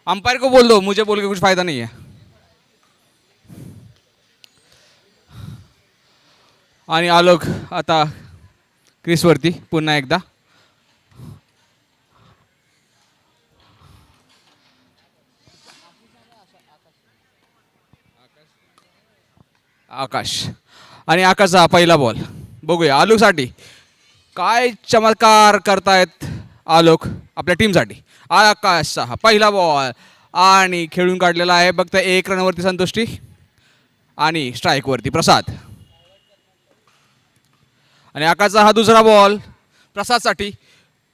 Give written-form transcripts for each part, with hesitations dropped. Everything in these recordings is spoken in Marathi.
अंपायर को बोल दो, मुझे बोल के कुछ फायदा नहीं है. आणि आलोक आता क्रिसवरती पुन्हा एकदा. आकाश आणि आकाशचा पहिला बॉल बघूया आलोकसाठी काय चमत्कार करतायत आलोक आपल्या टीमसाठी. आकाशचा हा पहिला बॉल आणि खेळून काढलेला आहे. फक्त 1 रनवरती संतुष्टी आणि स्ट्राईकवरती प्रसाद. आणि आकाशचा हा दुसरा बॉल प्रसादसाठी.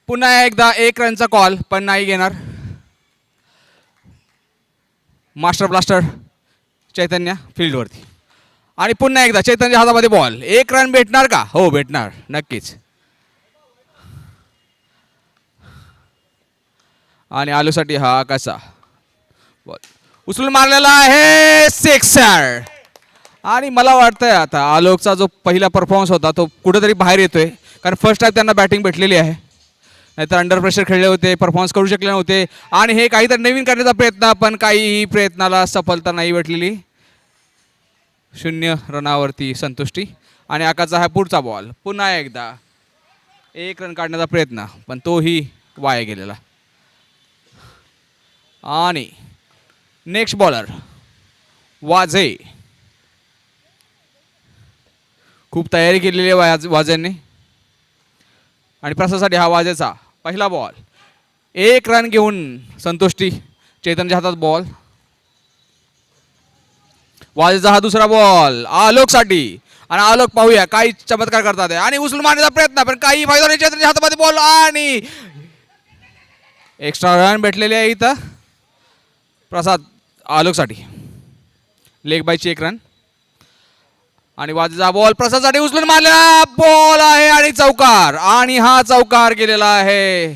पुन्हा एकदा 1 रनचा कॉल पण नाही घेणार. मास्टर ब्लास्टर चैतन्य फील्डवरती आणि पुन्हा एकदा चैतन्य हातामध्ये बॉल. 1 रन भेटणार का? हो भेटणार नक्कीच. आणि आलूसाठी हा आकाशचा बॉल उचलून मारलेला आहे. सिक्सर. आणि मला वाटतंय आता आलोकचा जो पहिला परफॉर्मन्स होता तो कुठेतरी बाहेर येतोय. कारण फर्स्ट टाइम त्यांना बॅटिंग भेटलेली आहे. नाहीतर अंडर प्रेशर खेळले होते, परफॉर्मन्स करू शकले नव्हते. आणि हे काहीतरी नवीन करण्याचा प्रयत्न, पण काहीही प्रयत्नाला सफलता नाही भेटलेली. 0 रनावरती संतुष्टी. आणि आकाशचा हा पुढचा बॉल पुन्हा एकदा 1 रन काढण्याचा प्रयत्न, पण तोही वाया गेलेला. आणि नेक्स्ट बॉलर वाजे. खूप तयारी केलेली आहे वाजेंनी. आणि प्रसादसाठी हा वाजेचा पहिला बॉल. 1 रन घेऊन संतुष्टी. चैतन्यच्या हातात बॉल. वाजेचा हा दुसरा बॉल आलोकसाठी. आणि आलोक पाहूया काही चमत्कार करतात आणि उचलून मारण्याचा प्रयत्न, पण काही फायदा नाही. चैतन्यच्या हातामध्ये बॉल आणि एक्स्ट्रा रन भेटलेले आहे इथं प्रसाद आलोकसाठी. Leg बायची 1 run. आणि वाजेचा बॉल प्रसादसाठी उचलून मारलेला बॉल आहे आणि चौकार. आणि हा चौकार गेलेला आहे.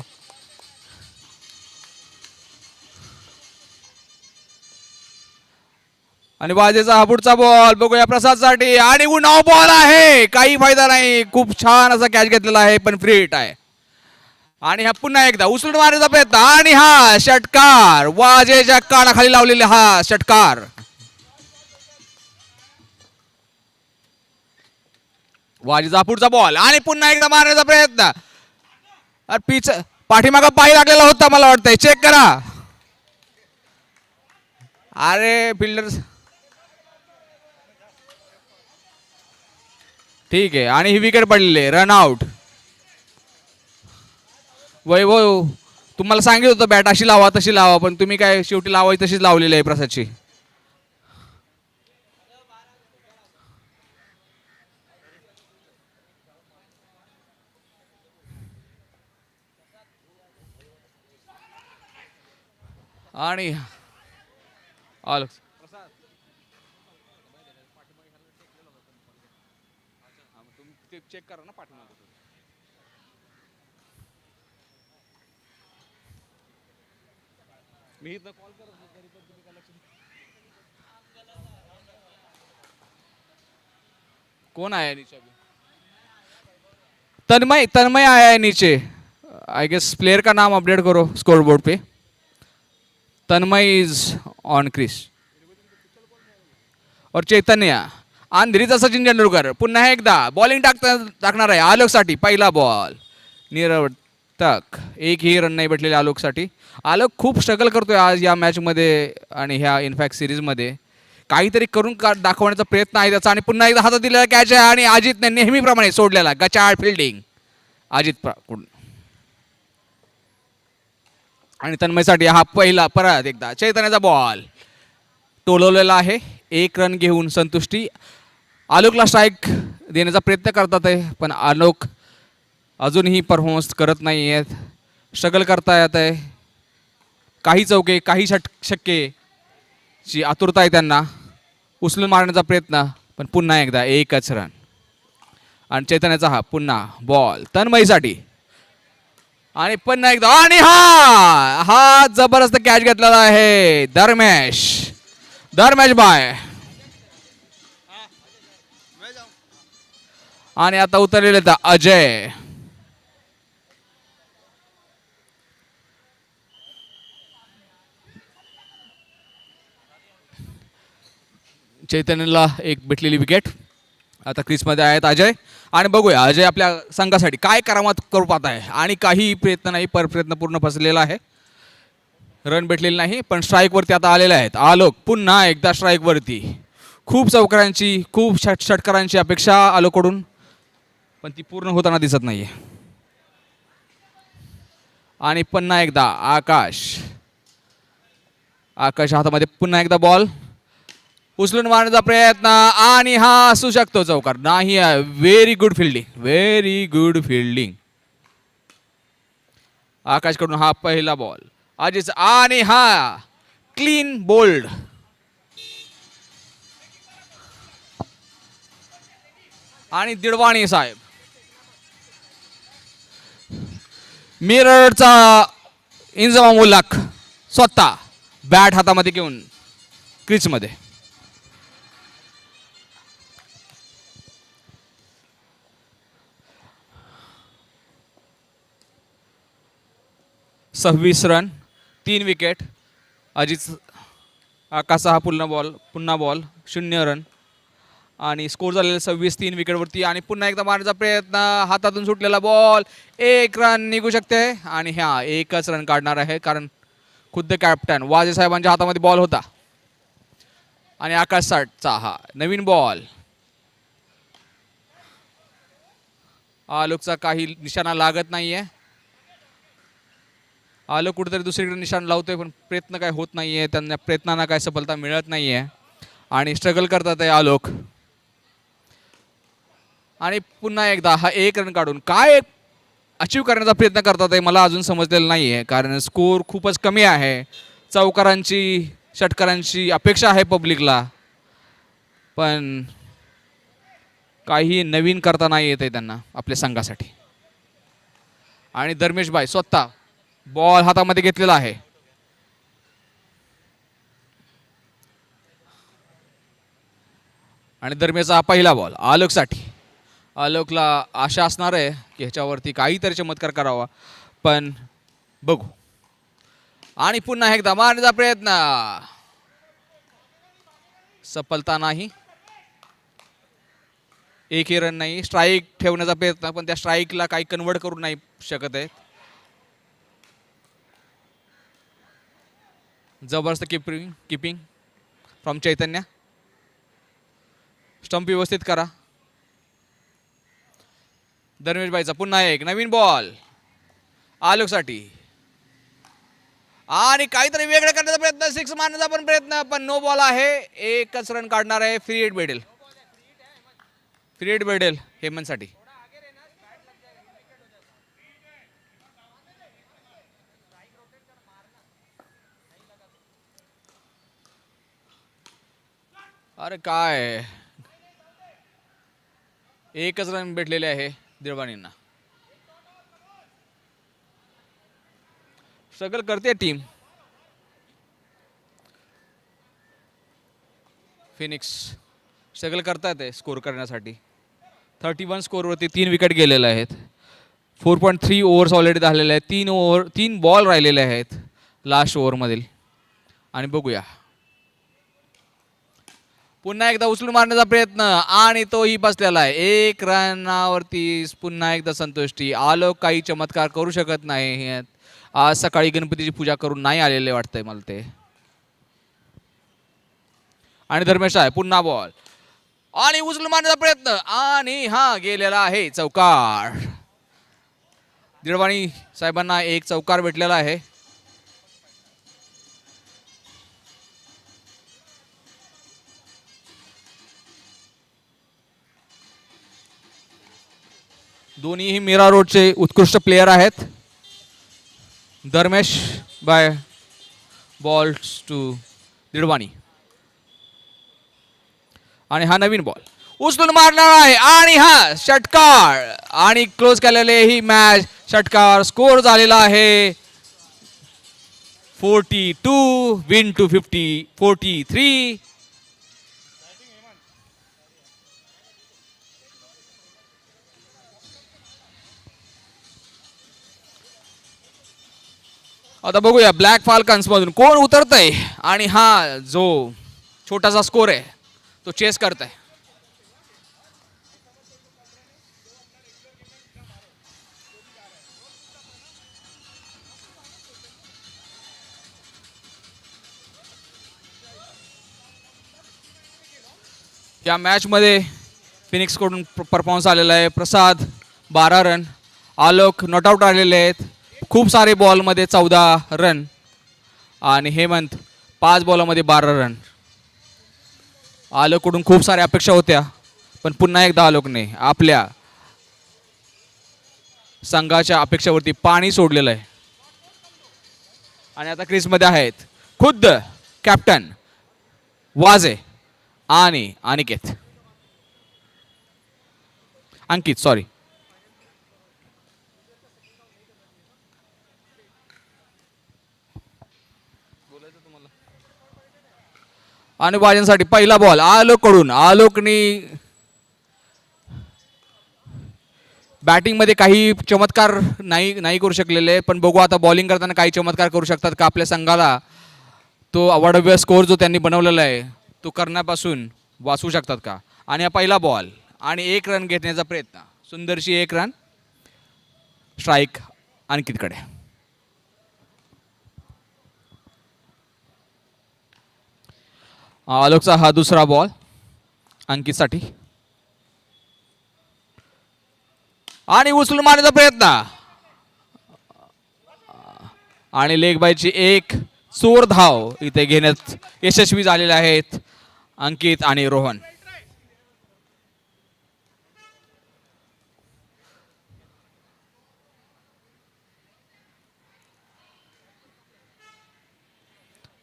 आणि वाजेचा हा पुढचा बॉल बघूया प्रसादसाठी. आणि उन्हाव बॉल आहे, काही फायदा नाही. खूप छान असा कॅच घेतलेला आहे, पण फ्री हिट आहे. आणि हा पुन्हा एकदा उचलून मारण्याचा प्रयत्न आणि हा षटकार. वाजेच्या कानाखाली लावलेला हा षटकार. वाजेचा पुढचा बॉल आणि पुन्हा एकदा मारण्याचा प्रयत्न. पिच पाठीमागा पाय लागलेला होता मला वाटतंय. चेक करा. अरे फिल्डर ठीक आहे. आणि ही विकेट पडलेली आहे. Run out. वैभव तुम्हाला सांगितलं होतं बॅट अशी लावा तशी लावा, पण तुम्ही काय शेवटी लावायची तशीच लावलेली आहे प्रसादची. आणि आलोक चेक करा ना पाठीमागे. मी इथं कॉल करत तरी पण तुम्ही काय लक्ष. कौन आया नीचे अभी? तन्मय. तन्मय आया है नीचे. आई गेस प्लेयर का नाम अपडेट करो score board pay. Tanmay is on crease. और चैतन्य. आंध्रीचा सचिन तेंडुलकर पुन्हा एकदा बॉलिंग टाकणार आहे आलोकसाठी. पहिला बॉल निरर्थक. 1ही रन नाही भेटलेले आलोकसाठी. आलोक खूप स्ट्रगल करतोय आज या मॅचमध्ये आणि ह्या इनफॅक्ट सिरीजमध्ये. काहीतरी करून दाखवण्याचा प्रयत्न आहे त्याचा. आणि पुन्हा एकदा हातात दिलेला कॅच आहे आणि अजितने नेहमीप्रमाणे सोडलेला गचाळ फिल्डिंग अजित. आणि तन्मयसाठी हा पहिला परत एकदा चैतन्याचा बॉल टोलवलेला आहे. 1 रन घेऊन संतुष्टी. आलोकला स्ट्राईक देण्याचा प्रयत्न करतात आहे, पण आलोक अजूनही परफॉर्मन्स करत नाही आहेत. स्ट्रगल करता येत आहे. काही चौके काही षटकेची आतुरता आहे त्यांना. उचलून मारण्याचा प्रयत्न, पण पुन्हा एकदा 1च रन. आणि चैतन्याचा हा पुन्हा बॉल तन्मयसाठी. आणि पुन्हा एकदा आणि हा जबरदस्त कॅच घेतलेला आहे धर्मेश बाय. आणि आता उतरलेले अजय. चैतन्यला एक भेटलेली विकेट. आता क्रीजमध्ये आहेत अजय आणि बघूया अजय आपल्या संघासाठी काय करामत करू पाहत आहे आणि काही प्रयत्न नाही, प्रयत्न पूर्ण फसलेला आहे. रन भेटलेली नाही पण स्ट्राईकवरती आता आलेले आहेत. आलोक पुन्हा एकदा स्ट्राईकवरती. खूप चौकारांची खूप षटकारांची अपेक्षा आलोकडून पण ती पूर्ण होताना दिसत नाहीये. आणि पुन्हा एकदा आकाश हातामध्ये पुन्हा एकदा बॉल उचलून मारण्याचा प्रयत्न आणि हा असू शकतो चौकार नाही. व्हेरी गुड फिल्डिंग आकाशकडून. हा पहिला बॉल अजित आणि हा क्लीन बोल्ड. आणि दिडवाणी साहेब मिररचा इंजमाम उल्लाख स्वतः बॅट हातामध्ये घेऊन क्रीजमध्ये. सव्वीस रन 3 विकेट. अजित आकाशचा हा पुन्हा बॉल 0 रन आणि स्कोर झालेला 26 3 विकेटवरती. आणि पुन्हा एकदा मारण्याचा प्रयत्न हातातून सुटलेला बॉल 1 रन निघू शकते आणि ह्या 1च रन काढणार आहे कारण खुद्द कॅप्टन वाजे साहेबांच्या हातामध्ये बॉल होता. आणि आकाश साठचा हा नवीन बॉल. आलोकचा काही निशाणा लागत नाहीये. आलोक कुठेतरी दुसरीकडे निशाण लावतोय पण प्रयत्न काय होत नाहीये. त्यांना प्रयत्नांना काय सफलता मिळत नाहीये आणि स्ट्रगल करतात आहे आलोक. आणि पुन्हा एकदा हा 1 रन काढून काय अचीव करण्याचा प्रयत्न करतात आहे मला अजून समजलेलं नाहीये कारण स्कोर खूपच कमी आहे. चौकारांची षटकारांची अपेक्षा आहे पब्लिकला पण काही नवीन करता नाही येत आहे त्यांना आपल्या संघासाठी. आणि धर्मेश भाई स्वतः बॉल हातामध्ये घेतलेला आहे. आणि दरम्यानचा हा पहिला बॉल आलोकसाठी. आलोकला आशा असणार आहे की ह्याच्यावरती काहीतरी चमत्कार करावा पण बघू. आणि पुन्हा एकदा मारण्याचा प्रयत्न सफलता नाही. 1ही रन नाही. स्ट्राईक ठेवण्याचा प्रयत्न पण त्या स्ट्राईकला काही कन्वर्ट करू नाही शकत आहे. जबरदस्त कीपिंग फ्रॉम चैतन्य. स्टंप व्यवस्थित करा. धर्मेश भाईचा पुन्हा एक नवीन बॉल आलोकसाठी आणि काहीतरी वेगळं करण्याचा प्रयत्न 6 मारण्याचा पण प्रयत्न पण नो बॉल आहे. 1च रन काढणार आहे. फ्री हिट भेटेल हेमंतसाठी. अरे काय 1च रन भेटलेले आहे दिडवाणींना. स्ट्रगल करते टीम. फिनिक्स स्ट्रगल करतात स्कोर करण्यासाठी. 31 स्कोरवरती 3 विकेट गेलेले आहेत. 4.3 ओव्हर्स ऑलरेडी झालेले आहेत. 3 बॉल राहिलेले आहेत लास्ट ओव्हरमधील. आणि बघूया पुन्हा एकदा उचलून मारण्याचा प्रयत्न आणि तोही बसलेला आहे. 1 रनावरती पुन्हा एकदा संतुष्टी. आलोक काही चमत्कार करू शकत नाही. आज सकाळी गणपतीची पूजा करून नाही आलेले वाटतंय मला ते. आणि धर्मेश आहे पुन्हा बॉल आणि उचलून मारण्याचा प्रयत्न आणि हा गेलेला आहे चौकार. दिडवाणी साहेबांना 1 चौकार भेटलेला आहे. दोन्हीही मीरा रोडचे उत्कृष्ट प्लेयर आहेत. धर्मेश बाय बॉल्स टू दिडवाणी. आणि हा नवीन बॉल उचलून मारणार आहे आणि हा षटकार आणि क्लोज केलेले ही मॅच. षटकार स्कोर झालेला आहे 42 विन टू 43. आता बघूया ब्लॅक फाल्कन्स मधून कोण उतरतंय. आणि हा जो छोटासा स्कोर आहे तो चेस करत आहे. या मॅचमध्ये फिनिक्सकडून परफॉर्मन्स आलेला आहे. प्रसाद 12 रन, आलोक नॉट आऊट आलेले आहेत. खूप सारे बॉलमध्ये 14 रन आणि हेमंत 5 बॉलमध्ये 12 रन. आलोककडून खूप साऱ्या अपेक्षा होत्या, पण पुन्हा एकदा आलोकने आपल्या संघाच्या अपेक्षेवरती पाणी सोडलेलं आहे. आणि आता क्रीजमध्ये आहेत खुद्द कॅप्टन वाजे आणि अंकित सॉरी. आणि वाजेंसाठी पहिला बॉल आलोककडून. आलोकनी बॅटिंगमध्ये काही चमत्कार नाही करू शकलेले, पण बघू आता बॉलिंग करताना काही चमत्कार करू शकतात का आपल्या संघाला. तो अवाढव्य स्कोअर जो त्यांनी बनवलेला आहे तो करण्यापासून वाचवू शकतात का. आणि हा पहिला बॉल आणि 1 रन घेण्याचा प्रयत्न. सुंदरशी 1 रन. स्ट्राईक अंकितकडे. आलोकचा हा दुसरा बॉल अंकितसाठी आणि उचलून मारण्याचा प्रयत्न आणि लेग बायची एक चोर धाव इथे घेण्यात यशस्वी झालेले आहेत अंकित आणि रोहन.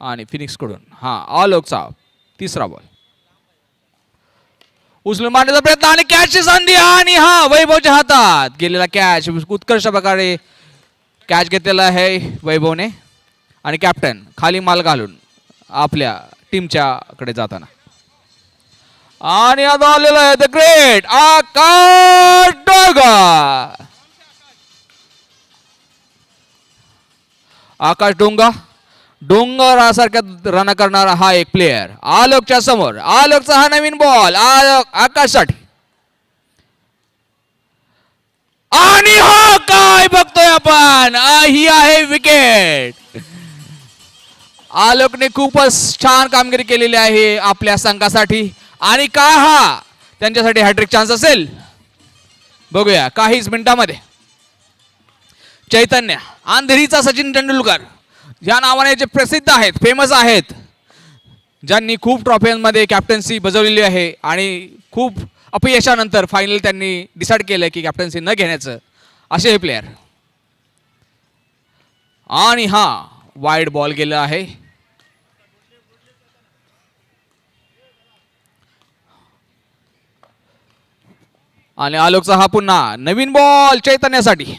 आणि फिनिक्स कडून हा आलोकचा तिसरा बॉल उचलून मारण्याचा प्रयत्न आणि कॅचची संधी आणि हा वैभवच्या हातात गेलेला कॅच. उत्कृष्ट प्रकारे कॅच घेतलेला आहे वैभवने आणि कॅप्टन खाली माल घालून आपल्या टीमच्या कडे जाताना. आणि आता आलेला आहे द ग्रेट आकाश डोंगा. आकाश डोंगरासारख्या रन करणारा हा एक प्लेयर आलोकच्या समोर. आलोकचा हा नवीन बॉल आकाशसाठी आणि हा काय बघतोय आपण, ही आहे विकेट. आलोकने खूपच छान कामगिरी केलेली आहे आपल्या संघासाठी. आणि का हा त्यांच्यासाठी हॅट्रिक चान्स असेल बघूया काहीच मिनिटांमध्ये. चैतन्य अंधेरीचा सचिन तेंडुलकर या नावाने जे प्रसिद्ध आहेत, फेमस आहेत, ज्यांनी खूप ट्रॉफीमध्ये कॅप्टन्सी बजावलेली आहे आणि खूप अपयशानंतर फायनल त्यांनी डिसाईड केलं की कॅप्टन्सी न घेण्याचं, असे हे प्लेयर. आणि हा वाईड बॉल गेला आहे. आणि आलोकचा हा पुन्हा नवीन बॉल चैतन्यासाठी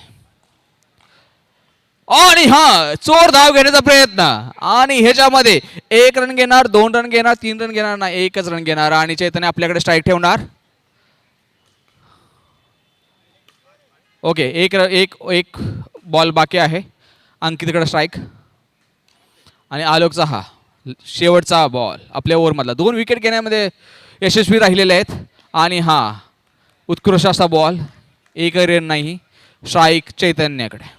आणि हा चोर धाव घेण्याचा प्रयत्न आणि ह्याच्यामध्ये 1 रन घेणार, 2 रन घेणार, 3 रन घेणार ना, 1च रन घेणार आणि चैतन्य आपल्याकडे स्ट्राईक ठेवणार. ओके, एक बॉल बाकी आहे. अंकितकडे स्ट्राईक आणि आलोकचा हा शेवटचा बॉल आपल्या ओव्हरमधला. 2 विकेट घेण्यामध्ये यशस्वी राहिलेले आहेत आणि हा उत्कृष्ट असा बॉल, 1 रन नाही. स्ट्राईक चैतन्याकडे.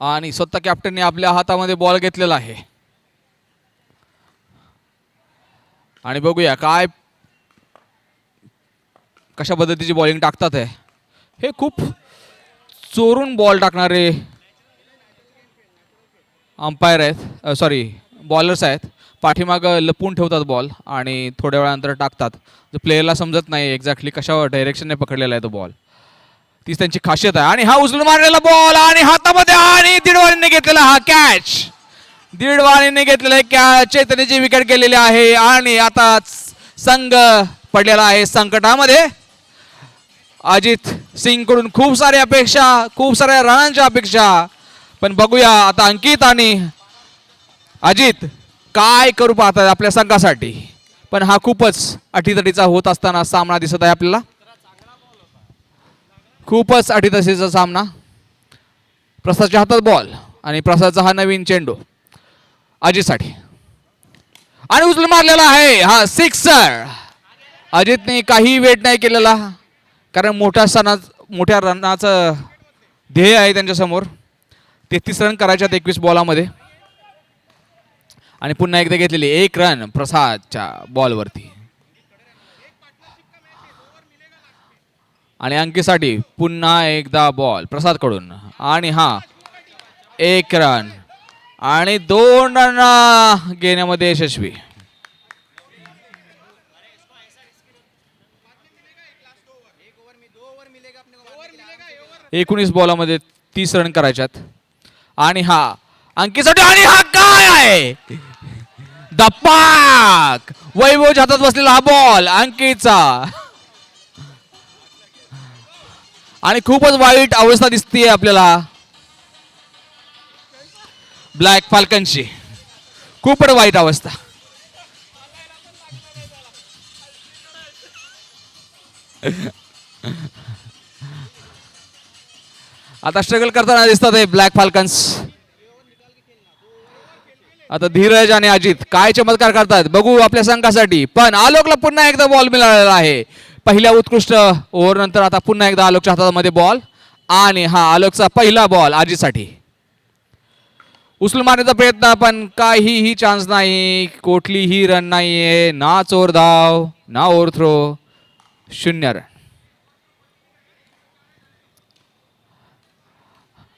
आणि स्वतः कॅप्टनने आपल्या हातामध्ये बॉल घेतलेला आहे. आणि बघूया काय कशा पद्धतीची बॉलिंग टाकतात आहे. हे खूप चोरून बॉल टाकणारे अंपायर आहेत, सॉरी बॉलर्स आहेत. पाठीमागं लपून ठेवतात बॉल आणि थोड्या वेळानंतर टाकतात. प्लेयरला समजत नाही एक्झॅक्टली कशा डायरेक्शनने पकडलेला आहे तो बॉल. तीच त्यांची खासियत आहे. आणि हा उचलून मारलेला बॉल आणि हातामध्ये आणि दीडवाणीने घेतलेला हा कॅच. दीडवाणीने घेतलेला कॅच. चैतन्याची विकेट गेलेली आहे आणि आता संघ पडलेला आहे संकटामध्ये. अजित सिंग कडून खूप साऱ्या अपेक्षा, खूप साऱ्या रनांच्या अपेक्षा, पण बघूया आता अंकित आणि अजित काय करू पाहतात आपल्या संघासाठी. पण हा खूपच अटीतटीचा होत असताना सामना दिसत आहे आपल्याला. खूपच अटीतटीचा सामना. प्रसादच्या हातात बॉल आणि प्रसादचा हा नवीन चेंडू अजितसाठी आणि उचलून मारलेला आहे हा सिक्सर. अजितने काही वेट नाही केलेला कारण मोठ्या रनाचं ध्येय आहे त्यांच्यासमोर. 33 रन करायच्यात 21 बॉलामध्ये आणि पुन्हा एकदा घेतलेली 1 रन प्रसादच्या बॉलवरती. आणि अंकीसाठी पुन्हा एकदा बॉल प्रसाद कडून आणि हा 1 रन आणि 2 रन घेण्यामध्ये यशस्वी. 19 बॉलामध्ये 30 रन करायच्यात आणि हा अंकीसाठी आणि हा काय आहे दपाक. वैभवच्या हातात बसलेला हा बॉल अंकीचा आणि खूपच वाईट अवस्था दिसतीये आपल्याला ब्लॅक फाल्कनची. खूपच वाईट अवस्था. आता स्ट्रगल करताना दिसतात हे ब्लॅक फाल्कन्स. आता धीरज आणि अजित काय चमत्कार करतात बघू आपल्या संघासाठी. पण आलोकला पुन्हा एकदा बॉल मिळालेला आहे पहिल्या उत्कृष्ट ओव्हर नंतर. आता पुन्हा एकदा आलोकच्या हातामध्ये बॉल आणि हा आलोकचा पहिला बॉल अजितसाठी. उचलून मारण्याचा प्रयत्न पण काहीही चान्स नाही. कुठलीही रन नाहीये. ना चोर धाव ना ओव्हर थ्रो. 0 रन.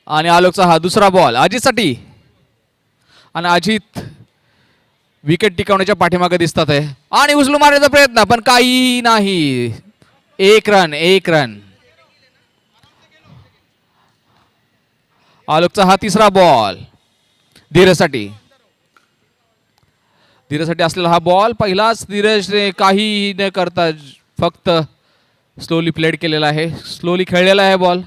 आणि आलोकचा हा दुसरा बॉल अजितसाठी आणि अजित विकेट टिकवण्याच्या पाठीमागे दिसतात आहे आणि उचलून मारण्याचा प्रयत्न पण काही नाही. 1 रन 1 रन. आलोकचा हा तिसरा बॉल धीरजसाठी. धीरजसाठी असलेला हा बॉल पहिलाच धीरजने काही न करता फक्त स्लोली प्लेड केलेला आहे. स्लोली खेळलेला आहे बॉल.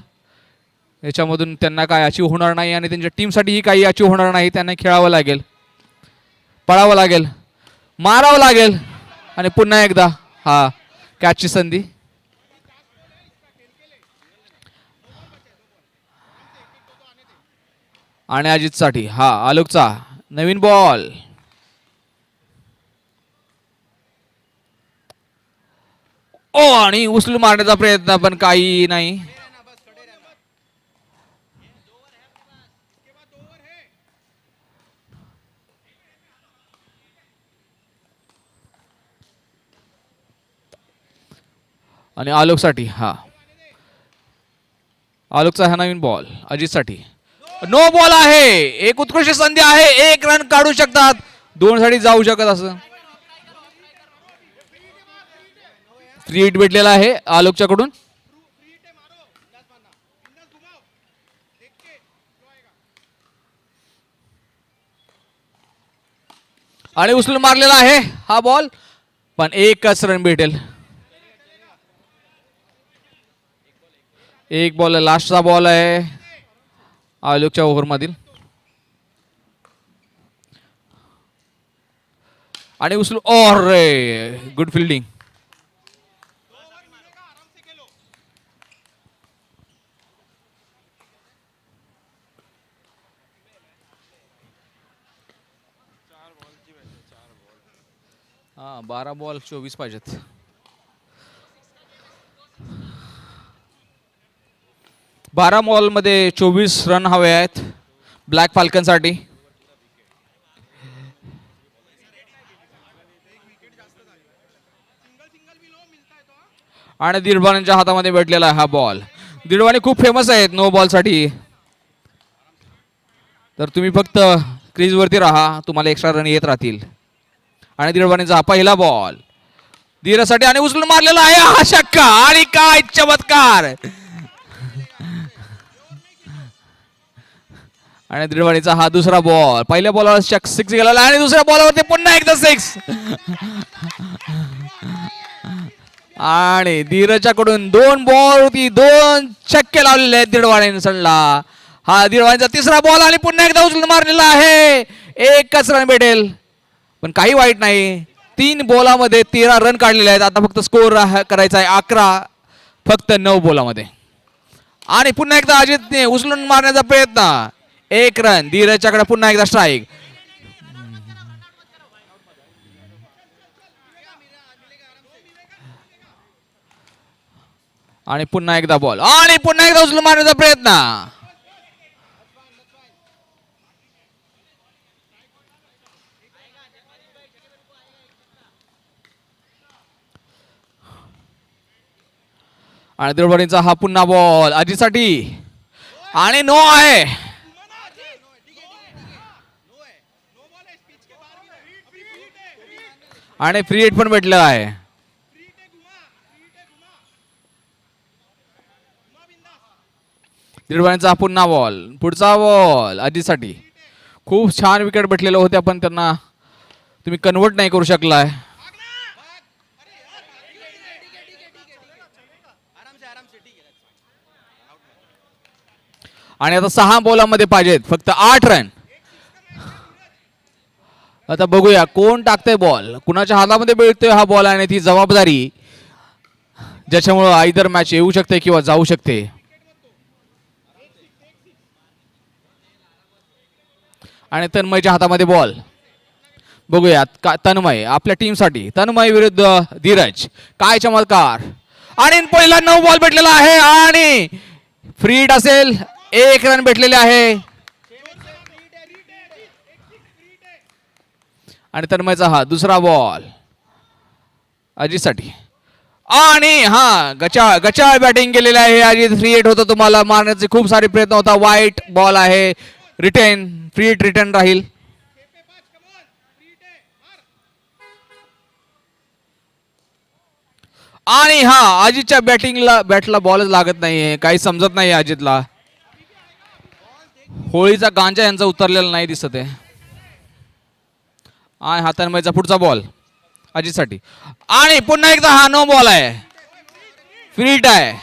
याच्यामधून त्यांना काय अचीव होणार नाही आणि त्यांच्या टीमसाठीही काही अचीव होणार नाही. त्यांना खेळावं लागेल, पळावं लागेल, मारावं लागेल आणि पुन्हा एकदा हा कॅचची संधी. आणि अजितसाठी हा आलोकचा नवीन बॉल. ओ आणि उचलून मारण्याचा प्रयत्न पण काही नाही. आणि आलोकसाठी हा आलोकचा हा नवीन बॉल अजितसाठी. नो बॉल आहे. एक उत्कृष्ट संधी आहे. 1 रन काढू शकतात. 2 साठी जाऊ शकत असं. फ्री हिट भेटलेला आहे आलोकच्या कडून. आणि उचलून मारलेला आहे हा बॉल पण 1च रन भेटेल. 1 बॉल लास्टचा बॉल आहे आलोकच्या ओव्हर मधील. आणि उचलू और गुड फिल्डिंग. हा 12 बॉल 24 पाहिजेत. 12 बॉल मध्ये 24 रन हवे आहेत ब्लॅक फाल्कन साठी. आणि दिलवाणीच्या हातामध्ये भेटलेला हा बॉल. दिलवाणी खूप फेमस आहेत नो बॉल साठी. तर तुम्ही फक्त क्रीज वरती राहा तुम्हाला एक्स्ट्रा रन येत राहतील. आणि दिलवाणीचा पहिला बॉल धीरजसाठी आणि उचलून मारलेला आहे हा छक्का. आणि काय चमत्कार. आणि दिलवाणीचा हा दुसरा बॉल. पहिल्या बॉलवर 6 गेला आणि दुसऱ्या बॉलवरती पुन्हा एकदा 6. आणि धीरजच्या कडून 2 बॉल होती 2 छक्के लावलेले आहेत दिलवाणीने सडला. हा दिलवाणीचा तिसरा बॉल आणि पुन्हा एकदा उचलून मारलेला आहे. 1च रन भेटेल पण काही वाईट नाही. 3 बॉलामध्ये 13 रन काढलेले आहेत. आता फक्त स्कोर करायचा आहे 11 फक्त 9 बॉलामध्ये. आणि पुन्हा एकदा अजितने उचलून मारण्याचा प्रयत्न. 1 रन धीरजच्याकडे पुन्हा एकदा स्ट्राईक. आणि पुन्हा एकदा बॉल आणि पुन्हा एकदा उचलून मारण्याचा प्रयत्न. आणि दिलबरींचा हा पुन्हा बॉल अजितसाठी आणि नो आहे. आणि फ्री हिट पण भेटलेला आहे. दिलबरींचा हा पुन्हा बॉल पुढचा बॉल अजितसाठी. खूप छान विकेट भेटलेल्या होत्या पण त्यांना तुम्ही कन्वर्ट नाही करू शकलाय. आणि आता 6 बॉलामध्ये पाहिजेत फक्त 8 रन. आता बघूया कोण टाकतंय बॉल, कुणाच्या हातामध्ये मिळतोय हा बॉल आणि ती जबाबदारी ज्याच्यामुळे आयदर मॅच येऊ शकते किंवा जाऊ शकते. आणि तन्मयच्या हातामध्ये बॉल. बघूयात तन्मय आपल्या टीमसाठी. तन्मय विरुद्ध धीरज. काय चमत्कार. आणि पहिला 9 बॉल भेटलेला आहे आणि फ्री हिट असेल. 1 रन भेटलेले आहे. आणि तन्मयचा हा दुसरा बॉल अजितसाठी. आणि हा गचाळ बॅटिंग केलेली आहे अजित. फ्री हिट होतं, तुम्हाला मारण्याचे खूप सारे प्रयत्न होता. वाईट बॉल आहे. रिटर्न फ्री हिट रिटर्न राहील. आणि हा अजितच्या बॅटला बॉलच लागत नाहीये. काही समजत नाही अजितला. होळीचा गांजा यांचा उतरलेला नाही दिसत आहे. आणि हा तन्मयचा पुढचा बॉल अजितसाठी. आणि पुन्हा एकदा हा नो बॉल आहे. फ्री हिट आहे.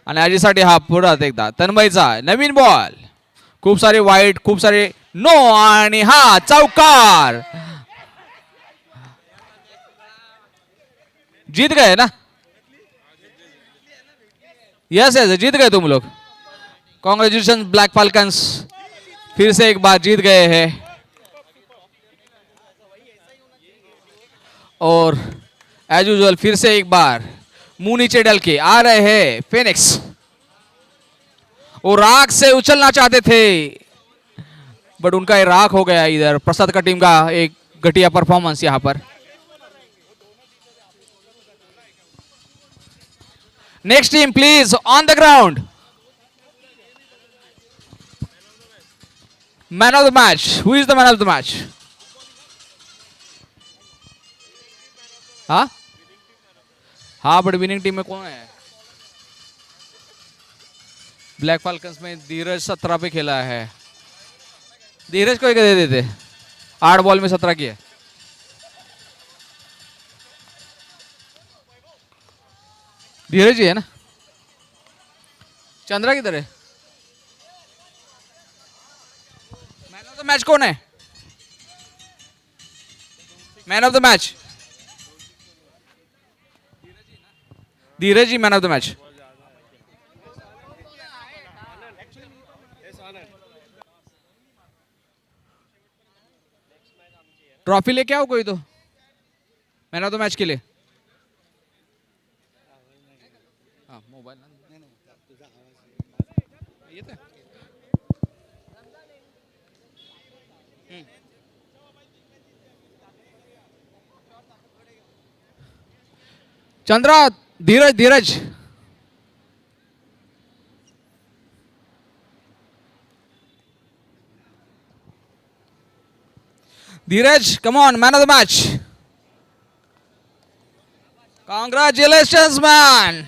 आणि अजितसाठी हा पुढात एकदा तन्मयचा नवीन बॉल. खूप सारे वाईट, खूप सारे नो आणि हा चौकार. जीत गए ना. यस यस जीत गए तुम लोग. कॉन्ग्रेचुलेशन ब्लैक फाल्कन्स, फिर से एक बार जीत गए हैं. और एज यूजुअल फिर से एक बार मुंह नीचे डल के आ रहे हैं फेनिक्स. वो राख से उछलना चाहते थे बट उनका ये राख हो गया. इधर प्रसाद का टीम का एक घटिया परफॉर्मेंस यहां पर. Next team please on the ground. Man of the match. Who is the man of the match? हाँ हाँ बट विनिंग टीम में कौन है? ब्लैक फाल्कन्स में धीरज 17 पे खेला है. धीरज को एक दे देते. 8 बॉल में 17 किए. धीरज ही है ना. चंद्रा किधर है? मैन ऑफ द मैच कौन है? Man of the match Dheeraj he man of the match. Trophy लेके आओ कोई तो मैन ऑफ द मैच के लिए. हाँ mobile Chandra. Dheeraj Dheeraj Dheeraj come on, man of the match. Congratulations man.